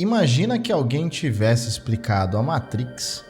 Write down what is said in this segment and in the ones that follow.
Imagina que alguém tivesse explicado a Matrix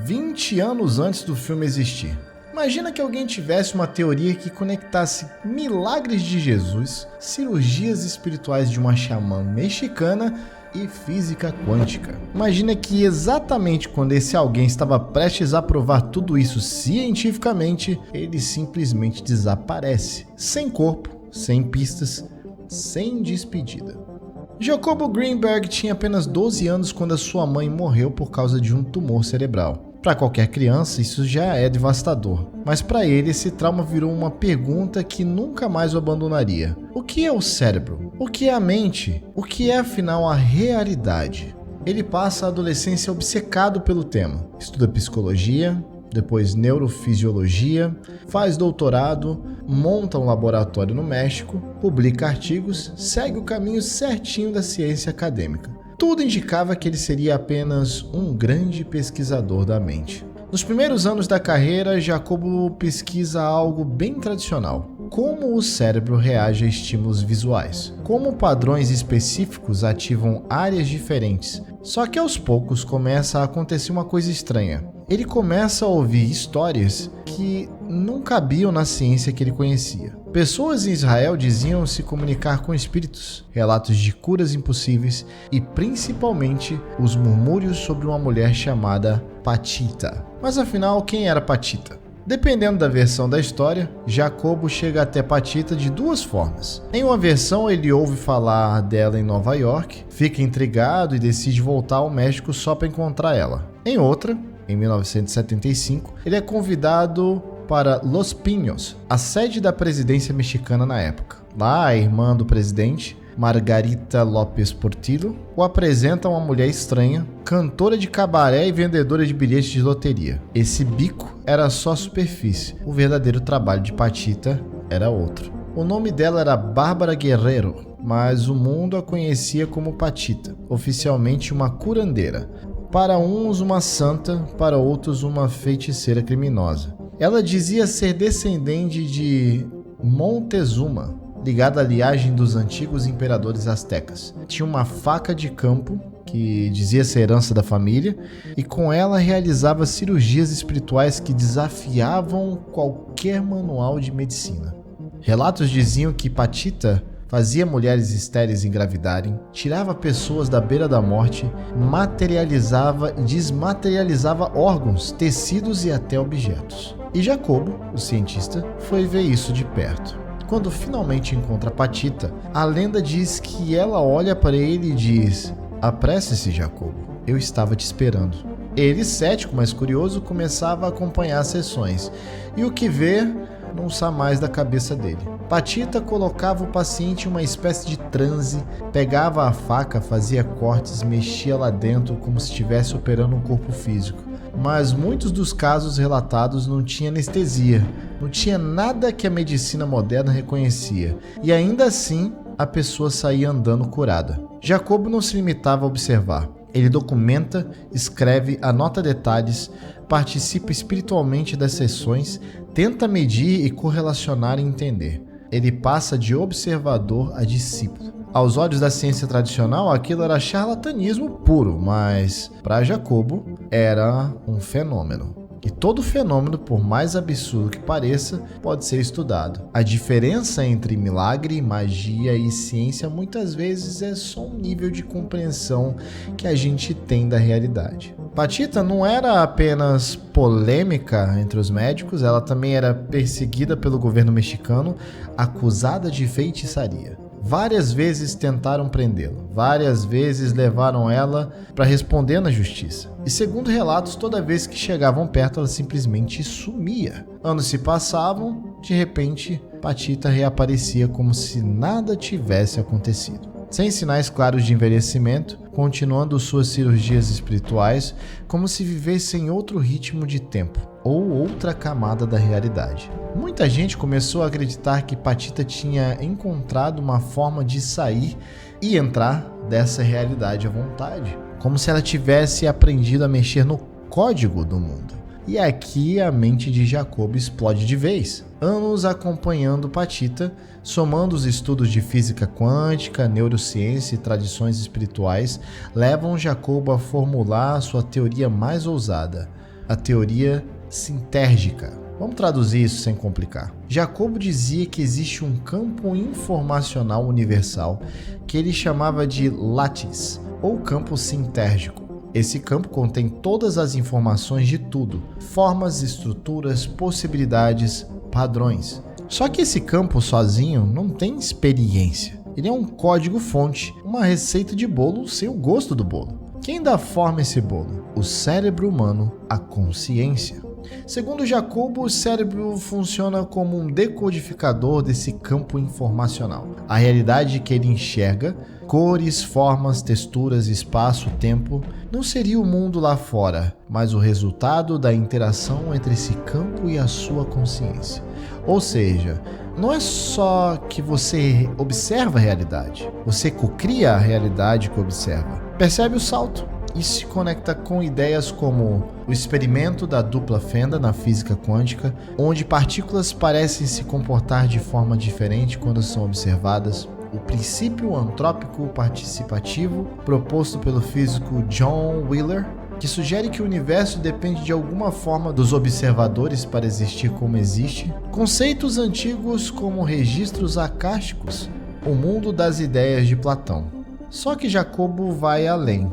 20 anos antes do filme existir. Imagina que alguém tivesse uma teoria que conectasse milagres de Jesus, cirurgias espirituais de uma xamã mexicana e física quântica. Imagina que exatamente quando esse alguém estava prestes a provar tudo isso cientificamente, ele simplesmente desaparece, sem corpo, sem pistas, sem despedida. Jacobo Greenberg tinha apenas 12 anos quando a sua mãe morreu por causa de um tumor cerebral. Para qualquer criança, isso já é devastador, mas para ele esse trauma virou uma pergunta que nunca mais o abandonaria. O que é o cérebro? O que é a mente? O que é afinal a realidade? Ele passa a adolescência obcecado pelo tema. Estuda psicologia, depois neurofisiologia, faz doutorado, monta um laboratório no México, publica artigos, segue o caminho certinho da ciência acadêmica. Tudo indicava que ele seria apenas um grande pesquisador da mente. Nos primeiros anos da carreira, Jacobo pesquisa algo bem tradicional: como o cérebro reage a estímulos visuais, como padrões específicos ativam áreas diferentes. Só que aos poucos começa a acontecer uma coisa estranha. Ele começa a ouvir histórias que não cabiam na ciência que ele conhecia. Pessoas em Israel diziam se comunicar com espíritos, relatos de curas impossíveis e principalmente os murmúrios sobre uma mulher chamada Patita. Mas afinal, quem era Patita? Dependendo da versão da história, Jacobo chega até Patita de duas formas. Em uma versão, ele ouve falar dela em Nova York, fica intrigado e decide voltar ao México só para encontrar ela. Em outra, em 1975, ele é convidado para Los Pinos, a sede da presidência mexicana na época. Lá, a irmã do presidente, Margarita López Portillo, o apresenta a uma mulher estranha, cantora de cabaré e vendedora de bilhetes de loteria. Esse bico era só a superfície, o verdadeiro trabalho de Patita era outro. O nome dela era Bárbara Guerrero, mas o mundo a conhecia como Patita, oficialmente uma curandeira. Para uns uma santa, para outros uma feiticeira criminosa. Ela dizia ser descendente de Montezuma, ligada à linhagem dos antigos imperadores astecas. Tinha uma faca de campo, que dizia ser herança da família, e com ela realizava cirurgias espirituais que desafiavam qualquer manual de medicina. Relatos diziam que Patita fazia mulheres estéreis engravidarem, tirava pessoas da beira da morte, materializava e desmaterializava órgãos, tecidos e até objetos. E Jacobo, o cientista, foi ver isso de perto. Quando finalmente encontra Patita, a lenda diz que ela olha para ele e diz: "Apresse-se, Jacobo, eu estava te esperando." Ele, cético, mas curioso, começava a acompanhar as sessões, e o que vê não sai mais da cabeça dele. Patita colocava o paciente em uma espécie de transe, pegava a faca, fazia cortes, mexia lá dentro como se estivesse operando um corpo físico. Mas muitos dos casos relatados não tinha anestesia, não tinha nada que a medicina moderna reconhecia, e ainda assim a pessoa saía andando curada. Jacobo não se limitava a observar. Ele documenta, escreve, anota detalhes, participa espiritualmente das sessões, tenta medir e correlacionar e entender. Ele passa de observador a discípulo. Aos olhos da ciência tradicional, aquilo era charlatanismo puro, mas para Jacobo era um fenômeno. E todo fenômeno, por mais absurdo que pareça, pode ser estudado. A diferença entre milagre, magia e ciência muitas vezes é só um nível de compreensão que a gente tem da realidade. Patita não era apenas polêmica entre os médicos, ela também era perseguida pelo governo mexicano, acusada de feitiçaria. Várias vezes tentaram prendê-la, várias vezes levaram ela para responder na justiça. E segundo relatos, toda vez que chegavam perto, ela simplesmente sumia. Anos se passavam, de repente, Patita reaparecia como se nada tivesse acontecido. Sem sinais claros de envelhecimento, continuando suas cirurgias espirituais, como se vivesse em outro ritmo de tempo, ou outra camada da realidade. Muita gente começou a acreditar que Patita tinha encontrado uma forma de sair e entrar dessa realidade à vontade, como se ela tivesse aprendido a mexer no código do mundo. E aqui a mente de Jacobo explode de vez. Anos acompanhando Patita, somando os estudos de física quântica, neurociência e tradições espirituais, levam Jacobo a formular a sua teoria mais ousada, a teoria sintérgica. Vamos traduzir isso sem complicar. Jacobo dizia que existe um campo informacional universal que ele chamava de lattice, ou campo sintérgico. Esse campo contém todas as informações de tudo, formas, estruturas, possibilidades, padrões. Só que esse campo sozinho não tem experiência. Ele é um código-fonte, uma receita de bolo sem o gosto do bolo. Quem dá forma a esse bolo? O cérebro humano, a consciência. Segundo Jacobo, o cérebro funciona como um decodificador desse campo informacional. A realidade que ele enxerga, cores, formas, texturas, espaço, tempo, não seria o mundo lá fora, mas o resultado da interação entre esse campo e a sua consciência. Ou seja, não é só que você observa a realidade, você cocria a realidade que observa. Percebe o salto? E se conecta com ideias como o experimento da dupla fenda na física quântica, onde partículas parecem se comportar de forma diferente quando são observadas, o princípio antrópico participativo proposto pelo físico John Wheeler, que sugere que o universo depende de alguma forma dos observadores para existir como existe, conceitos antigos como registros acásticos, o mundo das ideias de Platão. Só que Jacobo vai além.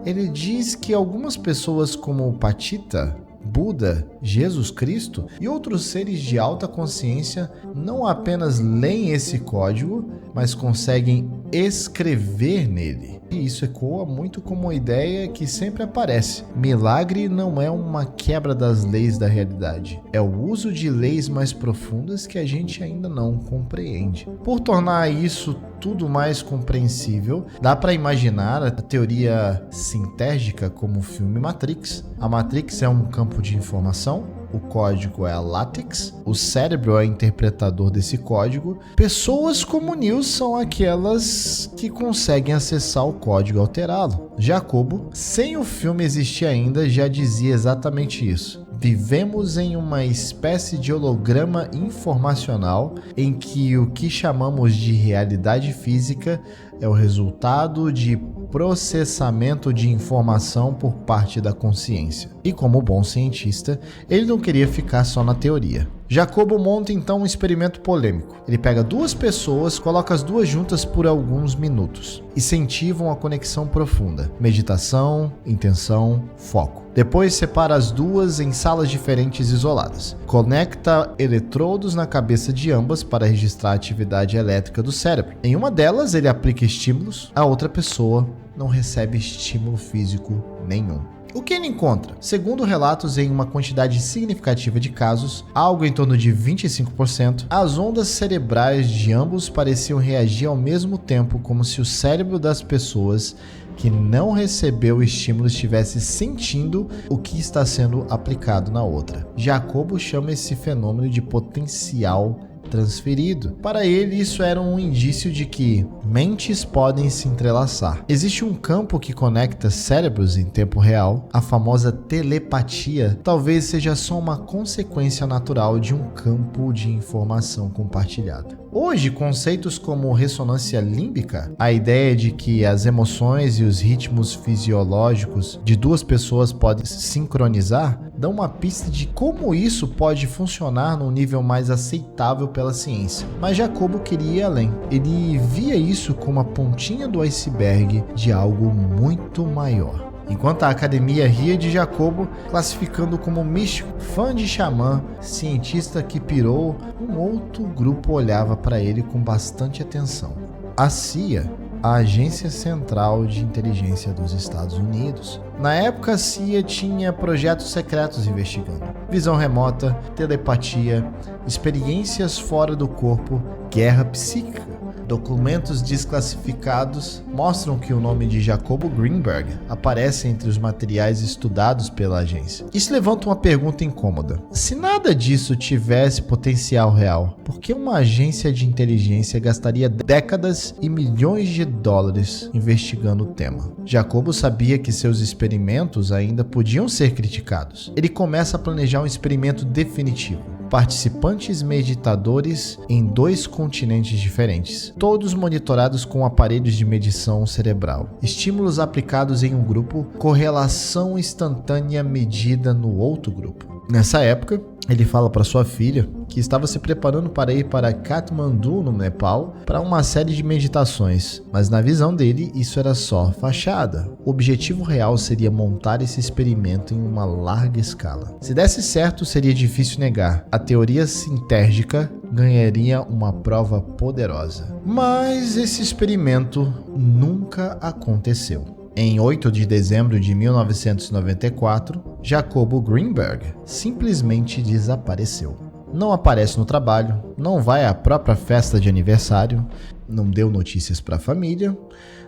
Ele diz que algumas pessoas como Patita, Buda, Jesus Cristo e outros seres de alta consciência não apenas leem esse código, mas conseguem escrever nele. E isso ecoa muito como uma ideia que sempre aparece. Milagre não é uma quebra das leis da realidade, é o uso de leis mais profundas que a gente ainda não compreende. Por tornar isso tudo mais compreensível, dá para imaginar a teoria sintérgica como o filme Matrix. A Matrix é um campo de informação, o código é a látex, o cérebro é o interpretador desse código. Pessoas como Neo são aquelas que conseguem acessar o código e alterá-lo. Jacobo, sem o filme existir ainda, já dizia exatamente isso. Vivemos em uma espécie de holograma informacional em que o que chamamos de realidade física é o resultado de processamento de informação por parte da consciência. E como bom cientista, ele não queria ficar só na teoria. Jacobo monta então um experimento polêmico. Ele pega duas pessoas, coloca as duas juntas por alguns minutos. Incentivam a conexão profunda, meditação, intenção, foco. Depois separa as duas em salas diferentes isoladas. Conecta eletrodos na cabeça de ambas para registrar a atividade elétrica do cérebro. Em uma delas ele aplica estímulos, a outra pessoa não recebe estímulo físico nenhum. O que ele encontra? Segundo relatos em uma quantidade significativa de casos, algo em torno de 25%, as ondas cerebrais de ambos pareciam reagir ao mesmo tempo, como se o cérebro das pessoas que não recebeu o estímulo estivesse sentindo o que está sendo aplicado na outra. Jacobo chama esse fenômeno de potencial transferido. Para ele, isso era um indício de que mentes podem se entrelaçar. Existe um campo que conecta cérebros em tempo real. A famosa telepatia talvez seja só uma consequência natural de um campo de informação compartilhado. Hoje, conceitos como ressonância límbica, a ideia de que as emoções e os ritmos fisiológicos de duas pessoas podem se sincronizar, dão uma pista de como isso pode funcionar num nível mais aceitável pela ciência. Mas Jacobo queria ir além. Ele via isso como a pontinha do iceberg de algo muito maior. Enquanto a academia ria de Jacobo, classificando como místico, fã de xamã, cientista que pirou, um outro grupo olhava para ele com bastante atenção. A CIA, a Agência Central de Inteligência dos Estados Unidos. Na época, a CIA tinha projetos secretos investigando visão remota, telepatia, experiências fora do corpo, guerra psíquica, Documentos desclassificados mostram que o nome de Jacobo Greenberg aparece entre os materiais estudados pela agência. Isso levanta uma pergunta incômoda. Se nada disso tivesse potencial real, por que uma agência de inteligência gastaria décadas e milhões de dólares investigando o tema? Jacobo sabia que seus experimentos ainda podiam ser criticados. Ele começa a planejar um experimento definitivo. Participantes meditadores em 2 continentes diferentes, todos monitorados com aparelhos de medição cerebral. Estímulos aplicados em um grupo, correlação instantânea medida no outro grupo. Nessa época, ele fala para sua filha que estava se preparando para ir para Katmandu, no Nepal, para uma série de meditações, mas na visão dele isso era só fachada. O objetivo real seria montar esse experimento em uma larga escala. Se desse certo, seria difícil negar. A teoria sintérgica ganharia uma prova poderosa. Mas esse experimento nunca aconteceu. Em 8 de dezembro de 1994, Jacobo Greenberg simplesmente desapareceu. Não aparece no trabalho, não vai à própria festa de aniversário, não deu notícias para a família,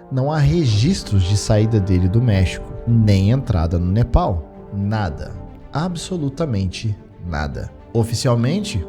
não há registros de saída dele do México, nem entrada no Nepal. Nada. Absolutamente nada. Oficialmente,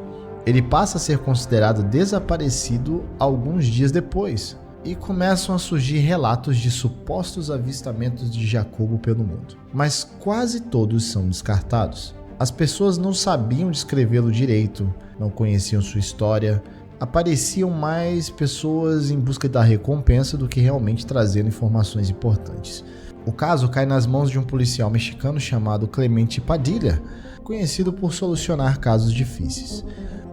ele passa a ser considerado desaparecido alguns dias depois. E começam a surgir relatos de supostos avistamentos de Jacobo pelo mundo. Mas quase todos são descartados. As pessoas não sabiam descrevê-lo direito, não conheciam sua história, apareciam mais pessoas em busca da recompensa do que realmente trazendo informações importantes. O caso cai nas mãos de um policial mexicano chamado Clemente Padilla, conhecido por solucionar casos difíceis.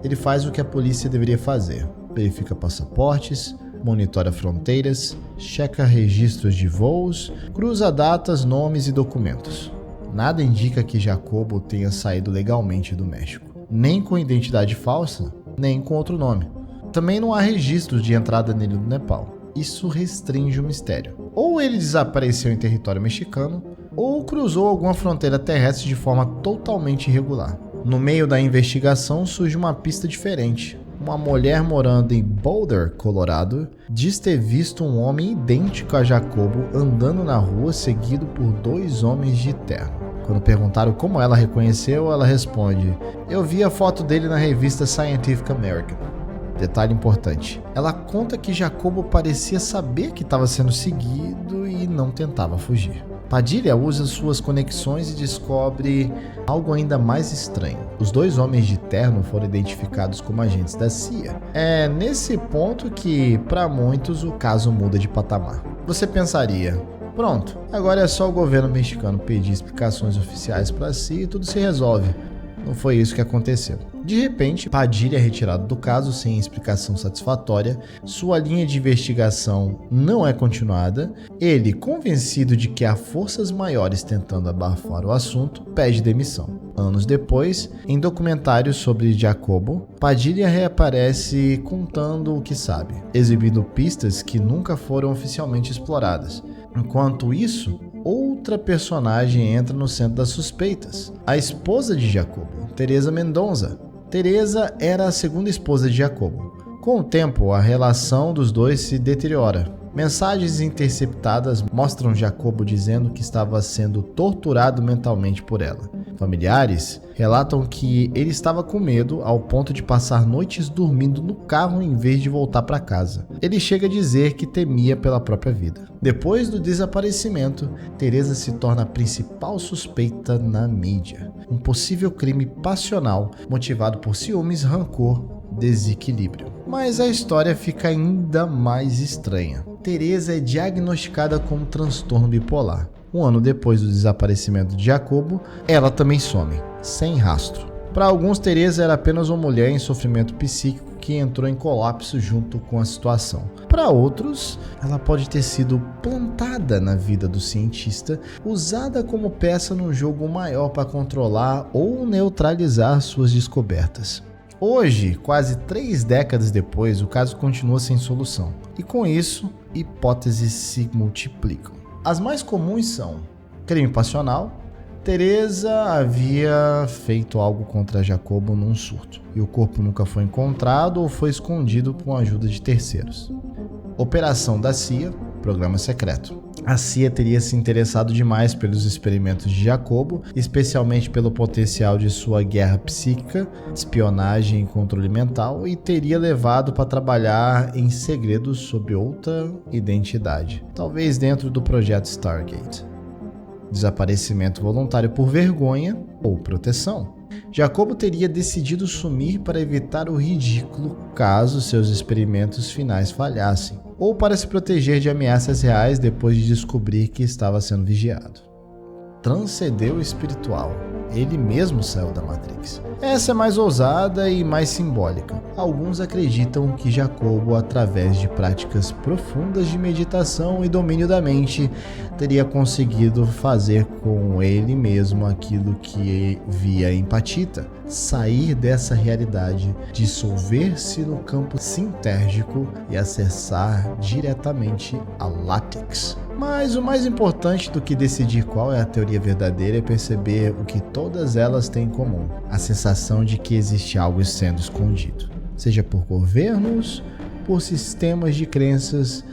Ele faz o que a polícia deveria fazer: verifica passaportes, monitora fronteiras, checa registros de voos, cruza datas, nomes e documentos. Nada indica que Jacobo tenha saído legalmente do México, nem com identidade falsa, nem com outro nome. Também não há registros de entrada nele no Nepal. Isso restringe o mistério. Ou ele desapareceu em território mexicano, ou cruzou alguma fronteira terrestre de forma totalmente irregular. No meio da investigação surge uma pista diferente. Uma mulher morando em Boulder, Colorado, diz ter visto um homem idêntico a Jacobo andando na rua seguido por 2 homens de terno. Quando perguntaram como ela reconheceu, ela responde: "Eu vi a foto dele na revista Scientific American." Detalhe importante: ela conta que Jacobo parecia saber que estava sendo seguido e não tentava fugir. Padilla usa suas conexões e descobre algo ainda mais estranho. Os 2 homens de terno foram identificados como agentes da CIA. É nesse ponto que, para muitos, o caso muda de patamar. Você pensaria: pronto, agora é só o governo mexicano pedir explicações oficiais para si e tudo se resolve. Não foi isso que aconteceu. De repente, Padilla é retirado do caso sem explicação satisfatória, sua linha de investigação não é continuada, ele, convencido de que há forças maiores tentando abafar o assunto, pede demissão. Anos depois, em documentários sobre Jacobo, Padilla reaparece contando o que sabe, exibindo pistas que nunca foram oficialmente exploradas. Enquanto isso, outra personagem entra no centro das suspeitas: a esposa de Jacobo, Teresa Mendonça. Teresa era a segunda esposa de Jacobo. Com o tempo, a relação dos dois se deteriora. Mensagens interceptadas mostram Jacobo dizendo que estava sendo torturado mentalmente por ela. Familiares relatam que ele estava com medo ao ponto de passar noites dormindo no carro em vez de voltar para casa. Ele chega a dizer que temia pela própria vida. Depois do desaparecimento, Teresa se torna a principal suspeita na mídia. Um possível crime passional motivado por ciúmes, rancor, desequilíbrio. Mas a história fica ainda mais estranha. Teresa é diagnosticada com um transtorno bipolar. Um ano depois do desaparecimento de Jacobo, ela também some, sem rastro. Para alguns, Teresa era apenas uma mulher em sofrimento psíquico que entrou em colapso junto com a situação. Para outros, ela pode ter sido plantada na vida do cientista, usada como peça num jogo maior para controlar ou neutralizar suas descobertas. Hoje, quase 3 décadas depois, o caso continua sem solução. E com isso, hipóteses se multiplicam. As mais comuns são crime passional, Teresa havia feito algo contra Jacobo num surto, e o corpo nunca foi encontrado ou foi escondido com a ajuda de terceiros. Operação da CIA, programa secreto. A CIA teria se interessado demais pelos experimentos de Jacobo, especialmente pelo potencial de sua guerra psíquica, espionagem e controle mental, e teria levado para trabalhar em segredo sob outra identidade, talvez dentro do projeto Stargate. Desaparecimento voluntário por vergonha ou proteção. Jacobo teria decidido sumir para evitar o ridículo caso seus experimentos finais falhassem, ou para se proteger de ameaças reais depois de descobrir que estava sendo vigiado. Transcendeu o espiritual. Ele mesmo saiu da Matrix. Essa é mais ousada e mais simbólica. Alguns acreditam que Jacobo, através de práticas profundas de meditação e domínio da mente, teria conseguido fazer com ele mesmo aquilo que via em Patita: sair dessa realidade, dissolver-se no campo sintérgico e acessar diretamente a Látex. Mas o mais importante do que decidir qual é a teoria verdadeira é perceber o que todas elas têm em comum: a sensação de que existe algo sendo escondido, seja por governos, por sistemas de crenças,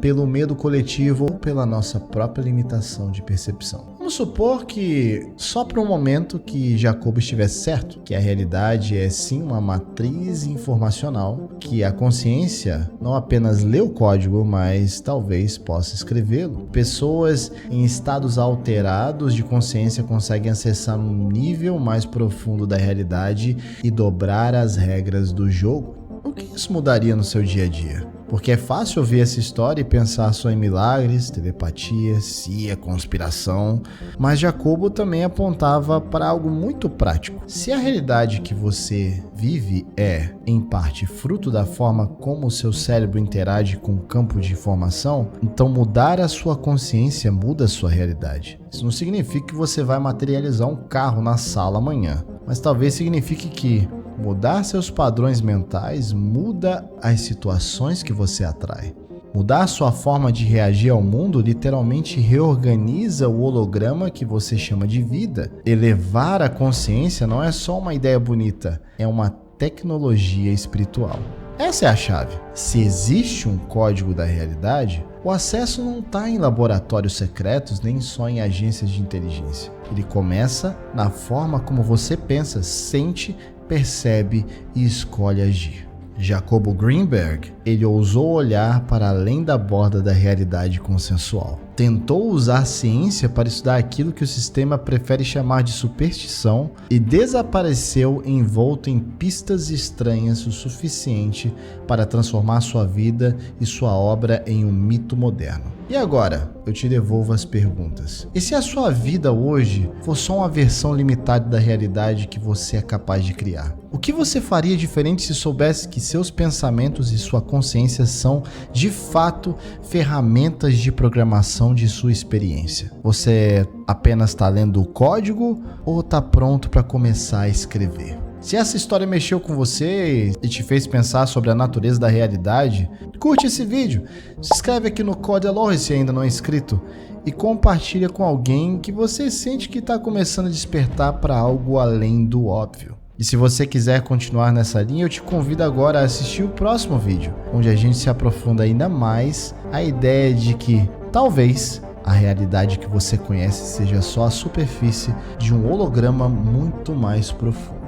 pelo medo coletivo ou pela nossa própria limitação de percepção. Vamos supor que, só por um momento, que Jacobo estivesse certo, que a realidade é sim uma matriz informacional, que a consciência não apenas lê o código, mas talvez possa escrevê-lo. Pessoas em estados alterados de consciência conseguem acessar um nível mais profundo da realidade e dobrar as regras do jogo. O que isso mudaria no seu dia a dia? Porque é fácil ouvir essa história e pensar só em milagres, telepatia, CIA, conspiração, mas Jacobo também apontava para algo muito prático. Se a realidade que você vive é, em parte, fruto da forma como o seu cérebro interage com o campo de informação, então mudar a sua consciência muda a sua realidade. Isso não significa que você vai materializar um carro na sala amanhã, mas talvez signifique que mudar seus padrões mentais muda as situações que você atrai. Mudar sua forma de reagir ao mundo literalmente reorganiza o holograma que você chama de vida. Elevar a consciência não é só uma ideia bonita, é uma tecnologia espiritual. Essa é a chave. Se existe um código da realidade, o acesso não está em laboratórios secretos nem só em agências de inteligência. Ele começa na forma como você pensa, sente, percebe e escolhe agir. Jacobo Greenberg, ele ousou olhar para além da borda da realidade consensual. Tentou usar ciência para estudar aquilo que o sistema prefere chamar de superstição e desapareceu envolto em pistas estranhas o suficiente para transformar sua vida e sua obra em um mito moderno. E agora, eu te devolvo as perguntas. E se a sua vida hoje for só uma versão limitada da realidade que você é capaz de criar? O que você faria diferente se soubesse que seus pensamentos e sua consciência são, de fato, ferramentas de programação de sua experiência? Você apenas está lendo o código ou está pronto para começar a escrever? Se essa história mexeu com você e te fez pensar sobre a natureza da realidade, curte esse vídeo, se inscreve aqui no Code Elohim se ainda não é inscrito e compartilha com alguém que você sente que está começando a despertar para algo além do óbvio. E se você quiser continuar nessa linha, eu te convido agora a assistir o próximo vídeo, onde a gente se aprofunda ainda mais a ideia de que, talvez, a realidade que você conhece seja só a superfície de um holograma muito mais profundo.